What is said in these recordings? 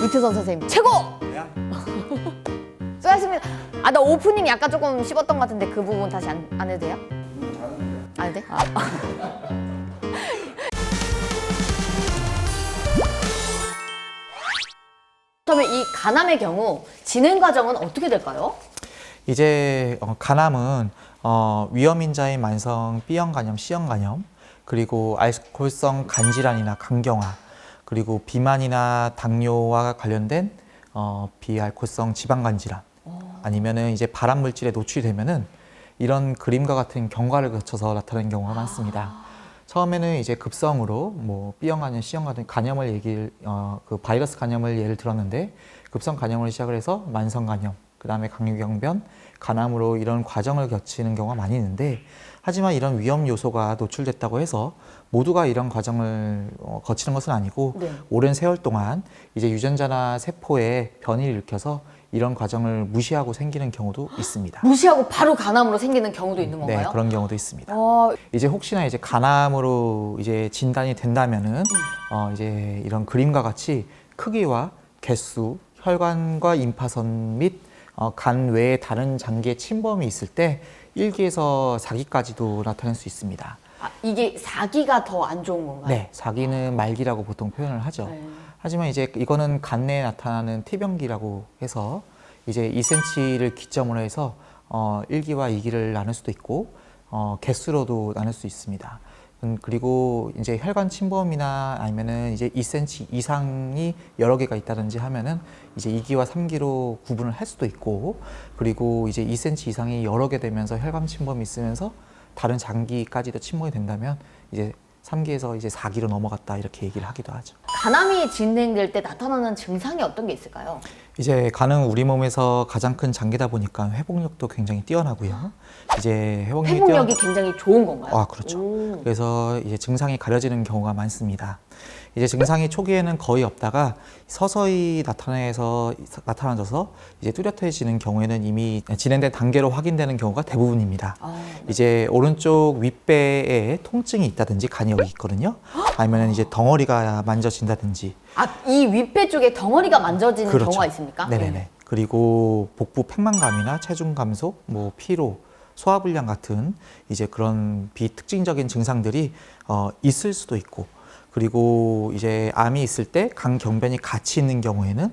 유태선 선생님 최고! 수고하셨습니다. 아, 나 오프닝 약간 조금 씹었던 것 같은데 그 부분 다시 안 해도 돼요? 안 해도 돼? 아. 그러면 이 간암의 경우 진행 과정은 어떻게 될까요? 이제 간암은 위험인자의 만성 B형 간염, C형 간염, 그리고 알코올성 간질환이나 간경화, 그리고 비만이나 당뇨와 관련된 비알코올성 지방간 질환, 아니면은 이제 발암 물질에 노출되면은 이런 그림과 같은 경과를 거쳐서 나타나는 경우가 많습니다. 처음에는 이제 급성으로 뭐 B형 간염, C형 같은 간염을 그 바이러스 간염을 예를 들었는데 급성 간염으로 시작을 해서 만성 간염, 그 다음에 강유경변, 간암으로 이런 과정을 거치는 경우가 많이 있는데, 하지만 이런 위험 요소가 노출됐다고 해서 모두가 이런 과정을 거치는 것은 아니고 네. 오랜 세월 동안 이제 유전자나 세포에 변이를 일으켜서 이런 과정을 무시하고 생기는 경우도 있습니다. 무시하고 바로 간암으로 생기는 경우도 있는 건가요? 네, 그런 경우도 있습니다. 어, 이제 혹시나 이제 간암으로 이제 진단이 된다면은 이제 이런 그림과 같이 크기와 개수, 혈관과 임파선 및 간 외에 다른 장기의 침범이 있을 때 1기에서 4기까지도 나타날 수 있습니다. 아, 이게 4기가 더 안 좋은 건가요? 네, 4기는 말기라고 보통 표현을 하죠. 네. 하지만 이제 이거는 간 내에 나타나는 T병기라고 해서 이제 2cm를 기점으로 해서 1기와 2기를 나눌 수도 있고 개수로도 나눌 수 있습니다. 그리고 이제 혈관 침범이나 아니면은 이제 2cm 이상이 여러 개가 있다든지 하면은 이제 2기와 3기로 구분을 할 수도 있고, 그리고 이제 2cm 이상이 여러 개 되면서 혈관 침범이 있으면서 다른 장기까지도 침범이 된다면 이제 3기에서 이제 4기로 넘어갔다 이렇게 얘기를 하기도 하죠. 간암이 진행될 때 나타나는 증상이 어떤 게 있을까요? 이제 간은 우리 몸에서 가장 큰 장기다 보니까 회복력도 굉장히 뛰어나고요. 이제 회복력이 굉장히 좋은 건가요? 아, 그렇죠. 오. 그래서 이제 증상이 가려지는 경우가 많습니다. 이제 증상이 초기에는 거의 없다가 서서히 나타나져서 이제 뚜렷해지는 경우에는 이미 진행된 단계로 확인되는 경우가 대부분입니다. 네. 이제 오른쪽 윗배에 통증이 있다든지 간이 여기 있거든요. 아니면 이제 덩어리가 만져진다든지. 아, 이 윗배 쪽에 덩어리가 만져지는 그렇죠. 경우가 있습니까? 네네네. 그리고 복부 팽만감이나 체중 감소, 뭐 피로, 소화불량 같은 이제 그런 비특징적인 증상들이 있을 수도 있고, 그리고 이제 암이 있을 때 간경변이 같이 있는 경우에는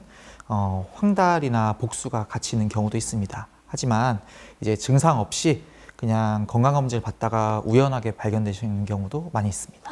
황달이나 복수가 같이 있는 경우도 있습니다. 하지만 이제 증상 없이 그냥 건강검진을 받다가 우연하게 발견되시는 경우도 많이 있습니다.